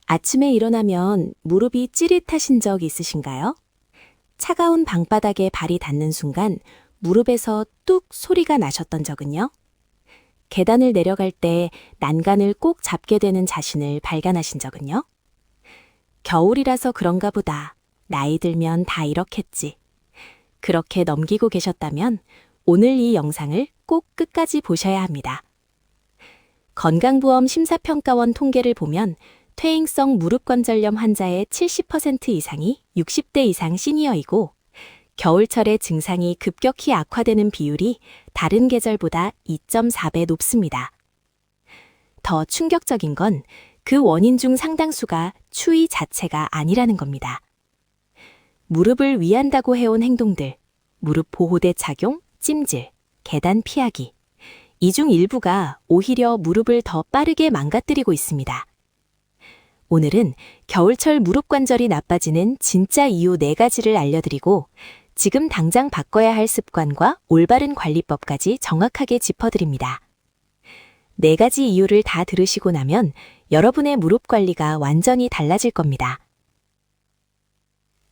아침에 일어나면 무릎이 찌릿하신 적 있으신가요? 차가운 방바닥에 발이 닿는 순간 무릎에서 뚝 소리가 나셨던 적은요? 계단을 내려갈 때 난간을 꼭 잡게 되는 자신을 발견하신 적은요? 겨울이라서 그런가 보다. 나이 들면 다 이렇겠지. 그렇게 넘기고 계셨다면 오늘 이 영상을 꼭 끝까지 보셔야 합니다. 건강보험 심사평가원 통계를 보면 퇴행성 무릎관절염 환자의 70% 이상이 60대 이상 시니어이고 겨울철에 증상이 급격히 악화되는 비율이 다른 계절보다 2.4배 높습니다. 더 충격적인 건 그 원인 중 상당수가 추위 자체가 아니라는 겁니다. 무릎을 위한다고 해온 행동들, 무릎 보호대 착용, 찜질, 계단 피하기. 이 중 일부가 오히려 무릎을 더 빠르게 망가뜨리고 있습니다. 오늘은 겨울철 무릎 관절이 나빠지는 진짜 이유 4가지를 알려드리고 지금 당장 바꿔야 할 습관과 올바른 관리법까지 정확하게 짚어드립니다. 4가지 이유를 다 들으시고 나면 여러분의 무릎 관리가 완전히 달라질 겁니다.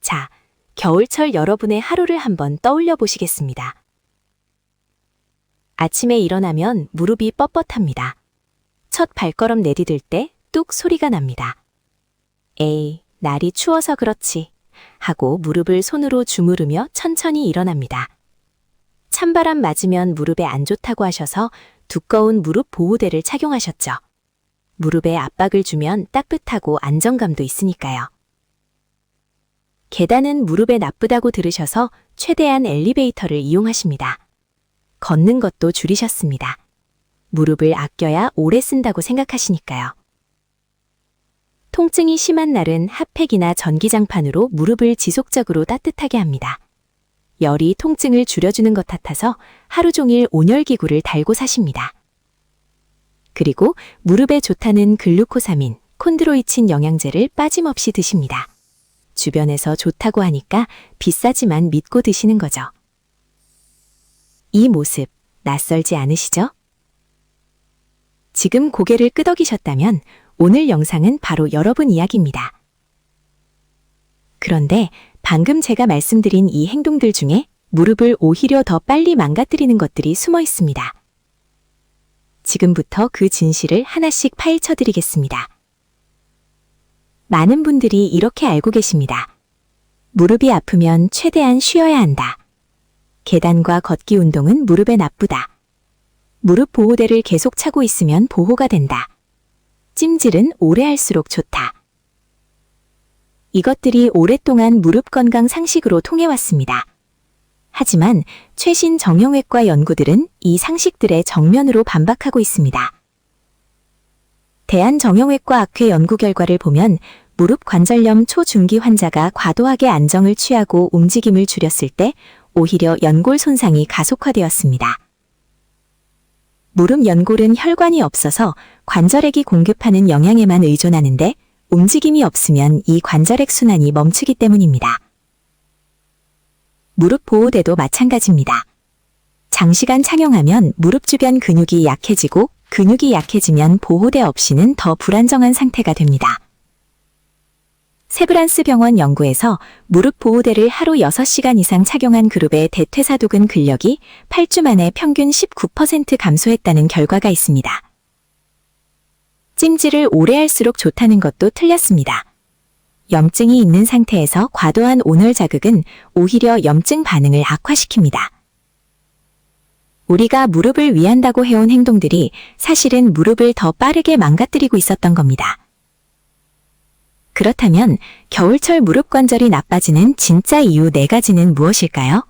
자, 겨울철 여러분의 하루를 한번 떠올려 보시겠습니다. 아침에 일어나면 무릎이 뻣뻣합니다. 첫 발걸음 내디딜 때 뚝 소리가 납니다. 에이, 날이 추워서 그렇지 하고 무릎을 손으로 주무르며 천천히 일어납니다. 찬바람 맞으면 무릎에 안 좋다고 하셔서 두꺼운 무릎 보호대를 착용하셨죠. 무릎에 압박을 주면 따뜻하고 안정감도 있으니까요. 계단은 무릎에 나쁘다고 들으셔서 최대한 엘리베이터를 이용하십니다. 걷는 것도 줄이셨습니다. 무릎을 아껴야 오래 쓴다고 생각하시니까요. 통증이 심한 날은 핫팩이나 전기장판으로 무릎을 지속적으로 따뜻하게 합니다. 열이 통증을 줄여주는 것 같아서 하루 종일 온열기구를 달고 사십니다. 그리고 무릎에 좋다는 글루코사민, 콘드로이친 영양제를 빠짐없이 드십니다. 주변에서 좋다고 하니까 비싸지만 믿고 드시는 거죠. 이 모습 낯설지 않으시죠? 지금 고개를 끄덕이셨다면 오늘 영상은 바로 여러분 이야기입니다. 그런데 방금 제가 말씀드린 이 행동들 중에 무릎을 오히려 더 빨리 망가뜨리는 것들이 숨어 있습니다. 지금부터 그 진실을 하나씩 파헤쳐 드리겠습니다. 많은 분들이 이렇게 알고 계십니다. 무릎이 아프면 최대한 쉬어야 한다. 계단과 걷기 운동은 무릎에 나쁘다. 무릎 보호대를 계속 차고 있으면 보호가 된다. 찜질은 오래 할수록 좋다. 이것들이 오랫동안 무릎 건강 상식으로 통해왔습니다. 하지만 최신 정형외과 연구들은 이 상식들의 정면으로 반박하고 있습니다. 대한정형외과학회 연구 결과를 보면 무릎 관절염 초중기 환자가 과도하게 안정을 취하고 움직임을 줄였을 때 오히려 연골 손상이 가속화되었습니다. 무릎 연골은 혈관이 없어서 관절액이 공급하는 영양에만 의존하는데 움직임이 없으면 이 관절액 순환이 멈추기 때문입니다. 무릎 보호대도 마찬가지입니다. 장시간 착용하면 무릎 주변 근육이 약해지고 근육이 약해지면 보호대 없이는 더 불안정한 상태가 됩니다. 세브란스 병원 연구에서 무릎 보호대를 하루 6시간 이상 착용한 그룹의 대퇴사두근 근력이 8주 만에 평균 19% 감소했다는 결과가 있습니다. 찜질을 오래 할수록 좋다는 것도 틀렸습니다. 염증이 있는 상태에서 과도한 온열 자극은 오히려 염증 반응을 악화시킵니다. 우리가 무릎을 위한다고 해온 행동들이 사실은 무릎을 더 빠르게 망가뜨리고 있었던 겁니다. 그렇다면 겨울철 무릎 관절이 나빠지는 진짜 이유 4가지는 무엇일까요?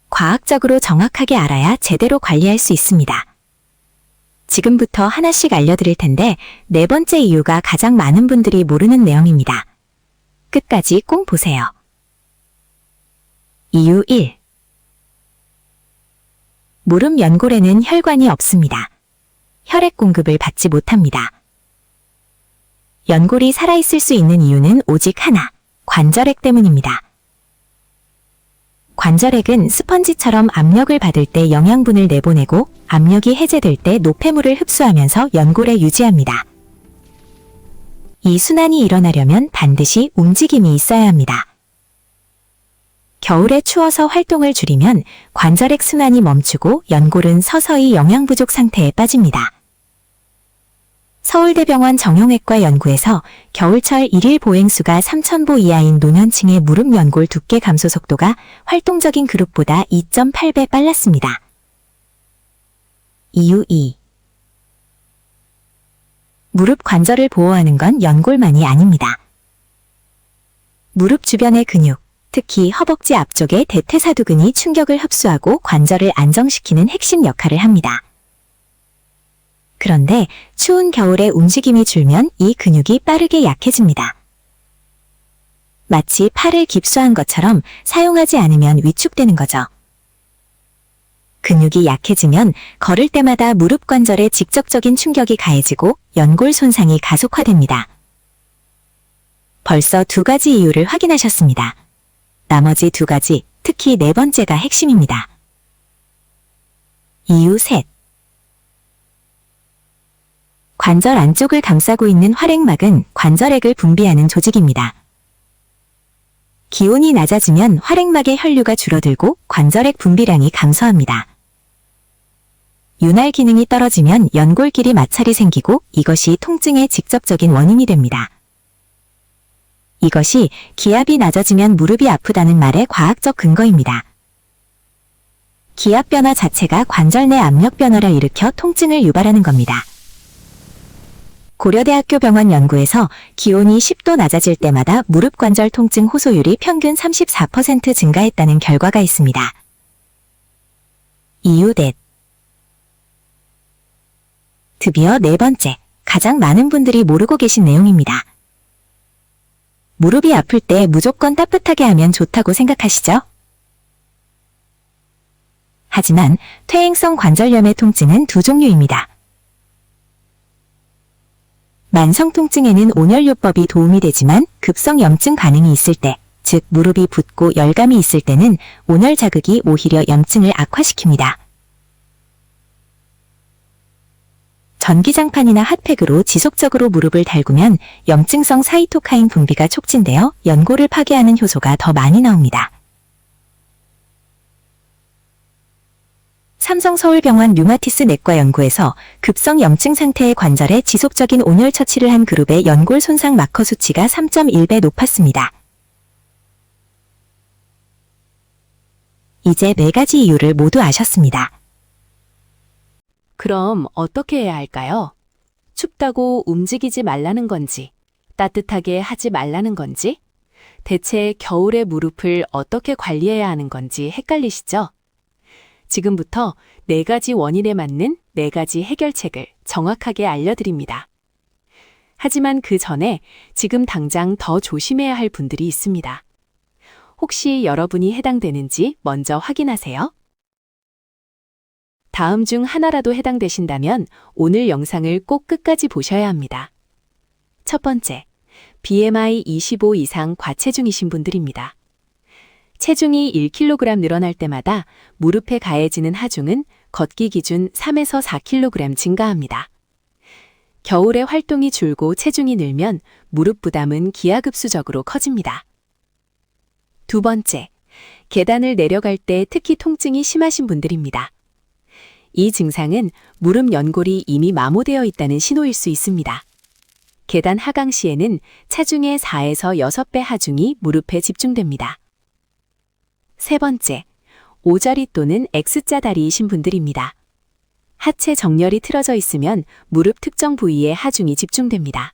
과학적으로 정확하게 알아야 제대로 관리할 수 있습니다. 지금부터 하나씩 알려드릴 텐데 4번째 이유가 가장 많은 분들이 모르는 내용입니다. 끝까지 꼭 보세요. 이유 1. 무릎 연골에는 혈관이 없습니다. 혈액 공급을 받지 못합니다. 연골이 살아있을 수 있는 이유는 오직 하나, 관절액 때문입니다. 관절액은 스펀지처럼 압력을 받을 때 영양분을 내보내고 압력이 해제될 때 노폐물을 흡수하면서 연골에 유지합니다. 이 순환이 일어나려면 반드시 움직임이 있어야 합니다. 겨울에 추워서 활동을 줄이면 관절액 순환이 멈추고 연골은 서서히 영양 부족 상태에 빠집니다. 서울대병원 정형외과 연구에서 겨울철 일일 보행수가 3,000보 이하인 노년층의 무릎 연골 두께 감소 속도가 활동적인 그룹보다 2.8배 빨랐습니다. 이유 2. 무릎 관절을 보호하는 건 연골만이 아닙니다. 무릎 주변의 근육, 특히 허벅지 앞쪽의 대퇴사두근이 충격을 흡수하고 관절을 안정시키는 핵심 역할을 합니다. 그런데 추운 겨울에 움직임이 줄면 이 근육이 빠르게 약해집니다. 마치 팔을 깁스한 것처럼 사용하지 않으면 위축되는 거죠. 근육이 약해지면 걸을 때마다 무릎 관절에 직접적인 충격이 가해지고 연골 손상이 가속화됩니다. 벌써 2가지 이유를 확인하셨습니다. 나머지 2가지, 특히 4번째가 핵심입니다. 이유 3. 관절 안쪽을 감싸고 있는 활액막은 관절액을 분비하는 조직입니다. 기온이 낮아지면 활액막의 혈류가 줄어들고 관절액 분비량이 감소합니다. 윤활 기능이 떨어지면 연골끼리 마찰이 생기고 이것이 통증의 직접적인 원인이 됩니다. 이것이 기압이 낮아지면 무릎이 아프다는 말의 과학적 근거입니다. 기압 변화 자체가 관절 내 압력 변화를 일으켜 통증을 유발하는 겁니다. 고려대학교 병원 연구에서 기온이 10도 낮아질 때마다 무릎 관절 통증 호소율이 평균 34% 증가했다는 결과가 있습니다. 이유 넷. 드디어 4번째, 가장 많은 분들이 모르고 계신 내용입니다. 무릎이 아플 때 무조건 따뜻하게 하면 좋다고 생각하시죠? 하지만 퇴행성 관절염의 통증은 2종류입니다. 만성 통증에는 온열요법이 도움이 되지만 급성 염증 반응이 있을 때, 즉 무릎이 붓고 열감이 있을 때는 온열 자극이 오히려 염증을 악화시킵니다. 전기장판이나 핫팩으로 지속적으로 무릎을 달구면 염증성 사이토카인 분비가 촉진되어 연골을 파괴하는 효소가 더 많이 나옵니다. 삼성서울병원 류마티스 내과 연구에서 급성 염증 상태의 관절에 지속적인 온열 처치를 한 그룹의 연골 손상 마커 수치가 3.1배 높았습니다. 이제 4가지 이유를 모두 아셨습니다. 그럼 어떻게 해야 할까요? 춥다고 움직이지 말라는 건지, 따뜻하게 하지 말라는 건지, 대체 겨울의 무릎을 어떻게 관리해야 하는 건지 헷갈리시죠? 지금부터 4가지 원인에 맞는 4가지 해결책을 정확하게 알려드립니다. 하지만 그 전에 지금 당장 더 조심해야 할 분들이 있습니다. 혹시 여러분이 해당되는지 먼저 확인하세요. 다음 중 하나라도 해당되신다면 오늘 영상을 꼭 끝까지 보셔야 합니다. 첫 번째, BMI 25 이상 과체중이신 분들입니다. 체중이 1kg 늘어날 때마다 무릎에 가해지는 하중은 걷기 기준 3에서 4kg 증가합니다. 겨울에 활동이 줄고 체중이 늘면 무릎 부담은 기하급수적으로 커집니다. 두 번째, 계단을 내려갈 때 특히 통증이 심하신 분들입니다. 이 증상은 무릎 연골이 이미 마모되어 있다는 신호일 수 있습니다. 계단 하강 시에는 체중의 4에서 6배 하중이 무릎에 집중됩니다. 세 번째, O자리 또는 X자 다리이신 분들입니다. 하체 정렬이 틀어져 있으면 무릎 특정 부위에 하중이 집중됩니다.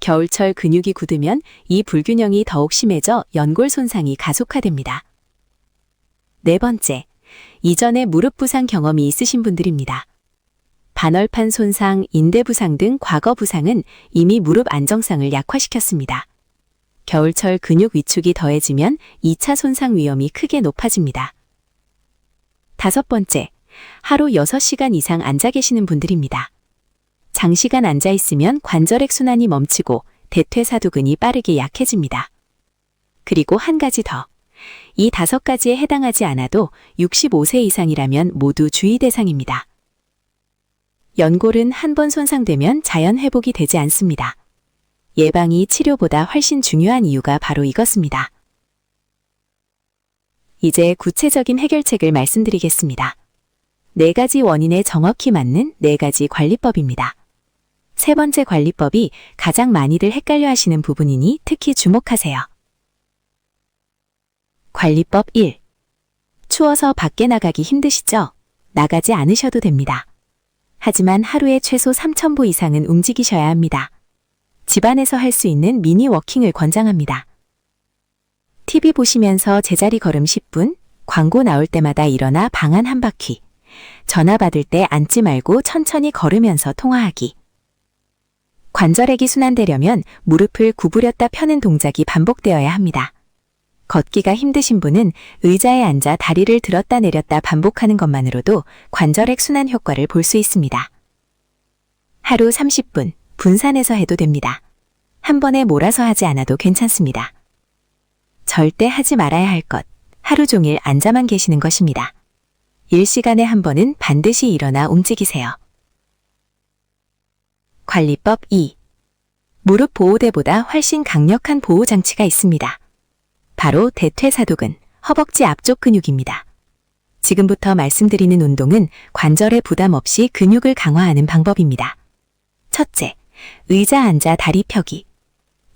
겨울철 근육이 굳으면 이 불균형이 더욱 심해져 연골 손상이 가속화됩니다. 네 번째, 이전에 무릎 부상 경험이 있으신 분들입니다. 반월판 손상, 인대 부상 등 과거 부상은 이미 무릎 안정성을 약화시켰습니다. 겨울철 근육 위축이 더해지면 2차 손상 위험이 크게 높아집니다. 다섯 번째, 하루 6시간 이상 앉아 계시는 분들입니다. 장시간 앉아 있으면 관절액 순환이 멈추고 대퇴사두근이 빠르게 약해집니다. 그리고 한 가지 더. 이 5가지에 해당하지 않아도 65세 이상이라면 모두 주의 대상입니다. 연골은 한 번 손상되면 자연 회복이 되지 않습니다. 예방이 치료보다 훨씬 중요한 이유가 바로 이것입니다. 이제 구체적인 해결책을 말씀드리겠습니다. 4가지 원인에 정확히 맞는 4가지 관리법입니다. 세 번째 관리법이 가장 많이들 헷갈려 하시는 부분이니 특히 주목하세요. 관리법 1. 추워서 밖에 나가기 힘드시죠? 나가지 않으셔도 됩니다. 하지만 하루에 최소 3,000보 이상은 움직이셔야 합니다. 집안에서 할 수 있는 미니 워킹을 권장합니다. TV 보시면서 제자리 걸음 10분, 광고 나올 때마다 일어나 방 안 한 바퀴, 전화 받을 때 앉지 말고 천천히 걸으면서 통화하기. 관절액이 순환되려면 무릎을 구부렸다 펴는 동작이 반복되어야 합니다. 걷기가 힘드신 분은 의자에 앉아 다리를 들었다 내렸다 반복하는 것만으로도 관절액 순환 효과를 볼 수 있습니다. 하루 30분 분산해서 해도 됩니다. 한 번에 몰아서 하지 않아도 괜찮습니다. 절대 하지 말아야 할 것, 하루 종일 앉아만 계시는 것입니다. 일시간에 한 번은 반드시 일어나 움직이세요. 관리법 2. 무릎 보호대보다 훨씬 강력한 보호장치가 있습니다. 바로 대퇴사두근, 허벅지 앞쪽 근육입니다. 지금부터 말씀드리는 운동은 관절에 부담 없이 근육을 강화하는 방법입니다. 첫째, 의자 앉아 다리 펴기.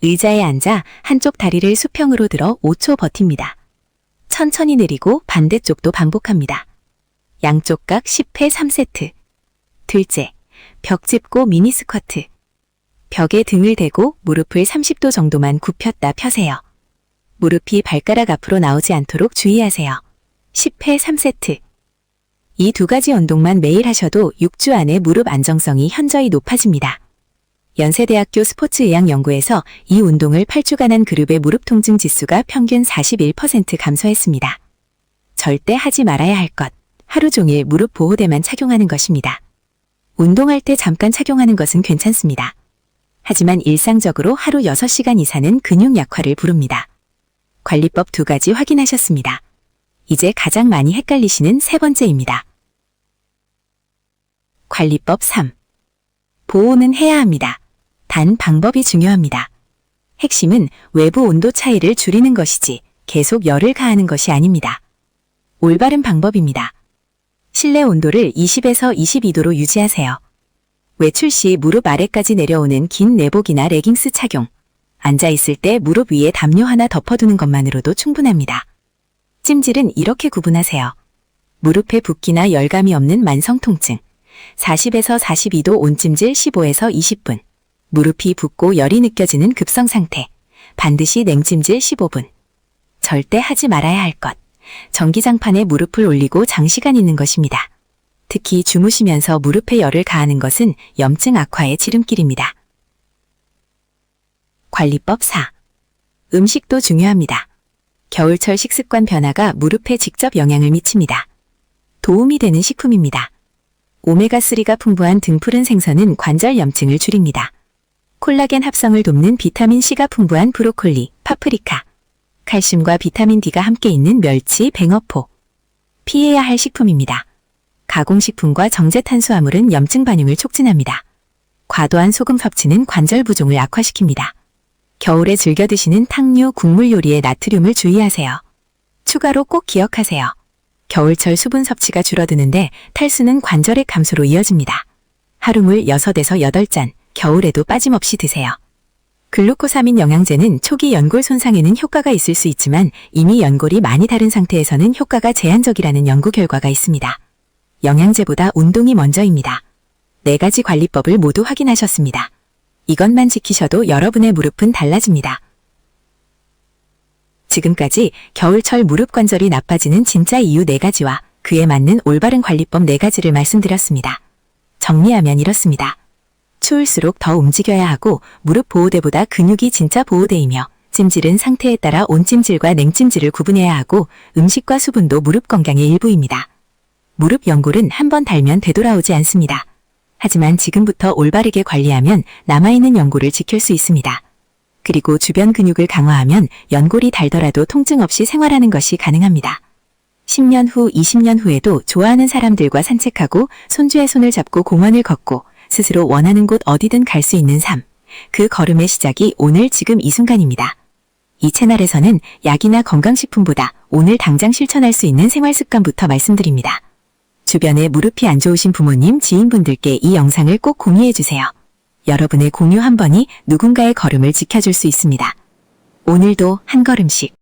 의자에 앉아 한쪽 다리를 수평으로 들어 5초 버팁니다. 천천히 내리고 반대쪽도 반복합니다. 양쪽 각 10회 3세트. 둘째, 벽 짚고 미니 스쿼트. 벽에 등을 대고 무릎을 30도 정도만 굽혔다 펴세요. 무릎이 발가락 앞으로 나오지 않도록 주의하세요. 10회 3세트. 이 2가지 운동만 매일 하셔도 6주 안에 무릎 안정성이 현저히 높아집니다. 연세대학교 스포츠의학연구에서 이 운동을 8주간 한 그룹의 무릎 통증 지수가 평균 41% 감소했습니다. 절대 하지 말아야 할 것, 하루 종일 무릎 보호대만 착용하는 것입니다. 운동할 때 잠깐 착용하는 것은 괜찮습니다. 하지만 일상적으로 하루 6시간 이상은 근육 약화를 부릅니다. 관리법 2가지 확인하셨습니다. 이제 가장 많이 헷갈리시는 세 번째입니다. 관리법 3. 보호는 해야 합니다. 단 방법이 중요합니다. 핵심은 외부 온도 차이를 줄이는 것이지 계속 열을 가하는 것이 아닙니다. 올바른 방법입니다. 실내 온도를 20에서 22도로 유지하세요. 외출 시 무릎 아래까지 내려오는 긴 내복이나 레깅스 착용. 앉아있을 때 무릎 위에 담요 하나 덮어두는 것만으로도 충분합니다. 찜질은 이렇게 구분하세요. 무릎에 붓기나 열감이 없는 만성 통증. 40에서 42도 온찜질 15에서 20분. 무릎이 붓고 열이 느껴지는 급성 상태. 반드시 냉찜질 15분. 절대 하지 말아야 할 것. 전기장판에 무릎을 올리고 장시간 있는 것입니다. 특히 주무시면서 무릎에 열을 가하는 것은 염증 악화의 지름길입니다. 관리법 4. 음식도 중요합니다. 겨울철 식습관 변화가 무릎에 직접 영향을 미칩니다. 도움이 되는 식품입니다. 오메가3가 풍부한 등푸른 생선은 관절 염증을 줄입니다. 콜라겐 합성을 돕는 비타민C가 풍부한 브로콜리, 파프리카, 칼슘과 비타민 D가 함께 있는 멸치, 뱅어포. 피해야 할 식품입니다. 가공식품과 정제 탄수화물은 염증 반응을 촉진합니다. 과도한 소금 섭취는 관절 부종을 악화시킵니다. 겨울에 즐겨 드시는 탕류, 국물 요리에 나트륨을 주의하세요. 추가로 꼭 기억하세요. 겨울철 수분 섭취가 줄어드는데 탈수는 관절의 감소로 이어집니다. 하루물 6에서 8잔, 겨울에도 빠짐없이 드세요. 글루코사민 영양제는 초기 연골 손상에는 효과가 있을 수 있지만 이미 연골이 많이 다른 상태에서는 효과가 제한적이라는 연구 결과가 있습니다. 영양제보다 운동이 먼저입니다. 4가지 관리법을 모두 확인하셨습니다. 이것만 지키셔도 여러분의 무릎은 달라집니다. 지금까지 겨울철 무릎 관절이 나빠지는 진짜 이유 4가지와 그에 맞는 올바른 관리법 4가지를 말씀드렸습니다. 정리하면 이렇습니다. 추울수록 더 움직여야 하고 무릎 보호대보다 근육이 진짜 보호대이며 찜질은 상태에 따라 온찜질과 냉찜질을 구분해야 하고 음식과 수분도 무릎 건강의 일부입니다. 무릎 연골은 한번 닳으면 되돌아오지 않습니다. 하지만 지금부터 올바르게 관리하면 남아있는 연골을 지킬 수 있습니다. 그리고 주변 근육을 강화하면 연골이 닳더라도 통증 없이 생활하는 것이 가능합니다. 10년 후, 20년 후에도 좋아하는 사람들과 산책하고 손주의 손을 잡고 공원을 걷고 스스로 원하는 곳 어디든 갈 수 있는 삶. 그 걸음의 시작이 오늘 지금 이 순간입니다. 이 채널에서는 약이나 건강식품보다 오늘 당장 실천할 수 있는 생활습관부터 말씀드립니다. 주변에 무릎이 안 좋으신 부모님, 지인분들께 이 영상을 꼭 공유해주세요. 여러분의 공유 한 번이 누군가의 걸음을 지켜줄 수 있습니다. 오늘도 한 걸음씩